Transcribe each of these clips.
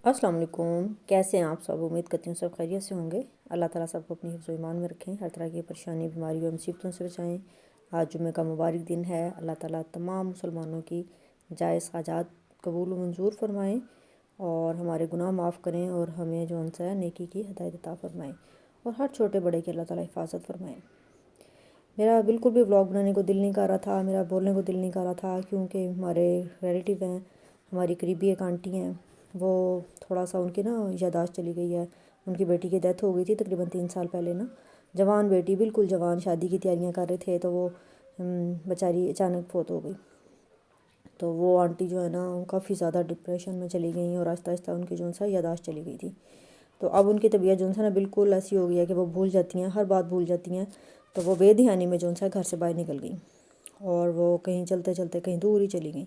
السلام علیکم، کیسے ہیں آپ سب؟ امید کرتی ہوں سب خیریت سے ہوں گے۔ اللہ تعالیٰ سب کو اپنی حفظ و ایمان میں رکھیں، ہر طرح کی پریشانی، بیماری اور مصیبتوں سے بچائیں۔ آج جمعہ کا مبارک دن ہے۔ اللہ تعالیٰ تمام مسلمانوں کی جائز حاجات قبول و منظور فرمائیں اور ہمارے گناہ معاف کریں اور ہمیں جو ان سے نیکی کی ہدایت عطا فرمائیں اور ہر چھوٹے بڑے کی اللہ تعالیٰ حفاظت فرمائیں۔ میرا بالکل بھی ولاگ بنانے کو دل نہیں کر رہا تھا، میرا بولنے کو دل نہیں کر رہا تھا، کیونکہ ہمارے ریلیٹیو ہیں، ہماری قریبی ایک آنٹی ہیں، وہ تھوڑا سا ان کی یادداشت چلی گئی ہے۔ ان کی بیٹی کی ڈیتھ ہو گئی تھی تقریباً 3 سال پہلے جوان بیٹی، بالکل جوان، شادی کی تیاریاں کر رہے تھے تو وہ بیچاری اچانک فوت ہو گئی۔ تو وہ آنٹی جو ہے کافی زیادہ ڈپریشن میں چلی گئیں اور آہستہ آہستہ ان کی یادداشت چلی گئی تھی۔ تو اب ان کی طبیعت بالکل ایسی ہو گئی ہے کہ وہ بھول جاتی ہیں، ہر بات بھول جاتی ہیں۔ تو وہ بے دھیانی میں گھر سے باہر نکل گئیں اور وہ کہیں چلتے چلتے کہیں دور ہی چلی گئیں۔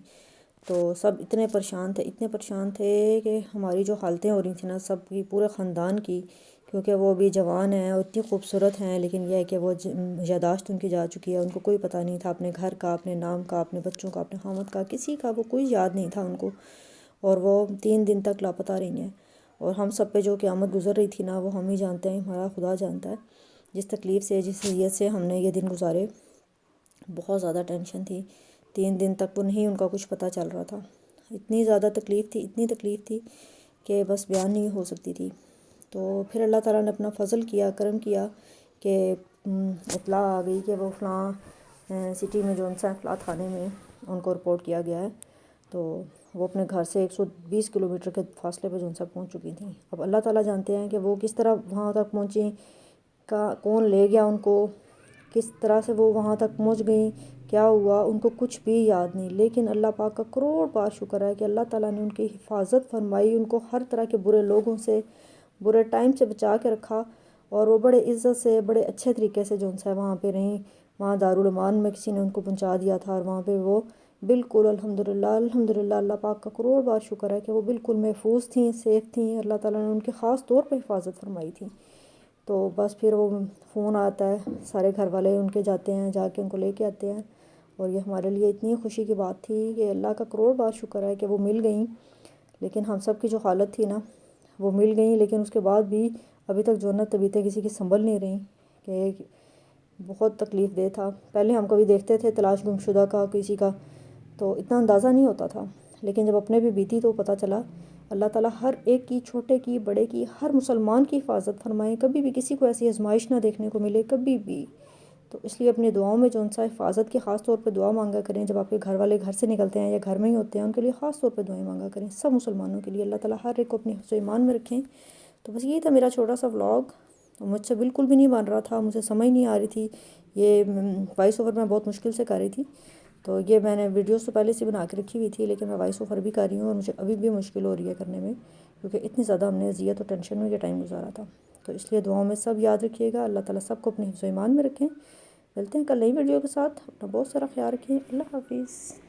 تو سب اتنے پریشان تھے کہ ہماری جو حالتیں ہو رہی تھیں سب کی، پورے خاندان کی، کیونکہ وہ بھی جوان ہیں اور اتنی خوبصورت ہیں، لیکن یہ ہے کہ وہ یادداشت ان کی جا چکی ہے۔ ان کو کوئی پتہ نہیں تھا اپنے گھر کا، اپنے نام کا، اپنے بچوں کا، اپنے خاوند کا، کسی کا وہ کوئی یاد نہیں تھا ان کو، اور وہ 3 دن تک لاپتہ رہی ہیں۔ اور ہم سب پہ جو قیامت گزر رہی تھی وہ ہم ہی جانتے ہیں، ہمارا خدا جانتا ہے۔ جس تکلیف سے، جس اذیت سے ہم نے یہ دن گزارے، بہت زیادہ ٹینشن تھی۔ 3 دن تک وہ نہیں، ان کا کچھ پتہ چل رہا تھا۔ اتنی زیادہ اتنی تکلیف تھی کہ بس بیان نہیں ہو سکتی تھی۔ تو پھر اللہ تعالیٰ نے اپنا فضل کیا، کرم کیا کہ اطلاع آ گئی کہ وہ فلاں سٹی میں فلاں تھانے میں ان کو رپورٹ کیا گیا ہے۔ تو وہ اپنے گھر سے 120 کلومیٹر کے فاصلے پہ پہنچ چکی تھیں۔ اب اللہ تعالیٰ جانتے ہیں کہ وہ کس طرح وہاں تک پہنچیں، کون لے گیا ان کو، کس طرح سے وہ وہاں تک پہنچ گئیں، کیا ہوا، ان کو کچھ بھی یاد نہیں۔ لیکن اللہ پاک کا کروڑ بار شکر ہے کہ اللہ تعالیٰ نے ان کی حفاظت فرمائی، ان کو ہر طرح کے برے لوگوں سے، برے ٹائم سے بچا کے رکھا، اور وہ بڑے عزت سے، بڑے اچھے طریقے سے وہاں پہ رہیں۔ وہاں دارالامان میں کسی نے ان کو پہنچا دیا تھا، اور وہاں پہ وہ بالکل الحمدللہ اللہ پاک کا کروڑ بار شکر ہے کہ وہ بالکل محفوظ تھیں، سیف تھیں۔ اللہ تعالیٰ نے ان کی خاص طور پہ حفاظت فرمائی تھی۔ تو بس پھر وہ فون آتا ہے، سارے گھر والے ان کے جاتے ہیں، جا کے ان کو لے کے آتے ہیں، اور یہ ہمارے لیے اتنی خوشی کی بات تھی کہ اللہ کا کروڑ بار شکر ہے کہ وہ مل گئیں۔ لیکن ہم سب کی جو حالت تھی وہ مل گئیں، لیکن اس کے بعد بھی ابھی تک طبیعتیں کسی کی سنبھل نہیں رہیں، کہ بہت تکلیف دہ تھا۔ پہلے ہم کبھی دیکھتے تھے تلاش گم شدہ کا کسی کا، تو اتنا اندازہ نہیں ہوتا تھا، لیکن جب اپنے بھی بیتی تو پتہ چلا۔ اللہ تعالیٰ ہر ایک کی، چھوٹے کی، بڑے کی، ہر مسلمان کی حفاظت فرمائیں، کبھی بھی کسی کو ایسی آزمائش نہ دیکھنے کو ملے، کبھی بھی۔ تو اس لیے اپنی دعاؤں میں حفاظت کی خاص طور پہ دعا مانگا کریں۔ جب آپ کے گھر والے گھر سے نکلتے ہیں یا گھر میں ہی ہوتے ہیں، ان کے لیے خاص طور پہ دعائیں مانگا کریں، سب مسلمانوں کے لیے۔ اللہ تعالیٰ ہر ایک کو اپنی حفظ و ایمان میں رکھیں۔ تو بس یہی تھا میرا چھوٹا سا ولاگ، مجھ سے بالکل بھی نہیں بن رہا تھا، مجھے سمجھ نہیں آ رہی تھی۔ یہ وائس اوور میں بہت مشکل سے کر رہی تھی، تو یہ میں نے ویڈیوز تو پہلے سے بنا کے رکھی ہوئی تھی، لیکن میں وائس اوور بھی کر رہی ہوں، اور مجھے ابھی بھی مشکل ہو رہی ہے کرنے میں، کیونکہ اتنی زیادہ ہم نے اذیت اور ٹینشن میں یہ ٹائم گزارا تھا۔ تو اس لیے دعاؤں میں سب یاد رکھیے گا، اللہ تعالیٰ سب کو اپنے حفظ و ایمان میں رکھیں۔ ملتے ہیں کل نئی ویڈیو کے ساتھ، اپنا بہت سارا خیال رکھیں۔ اللہ حافظ۔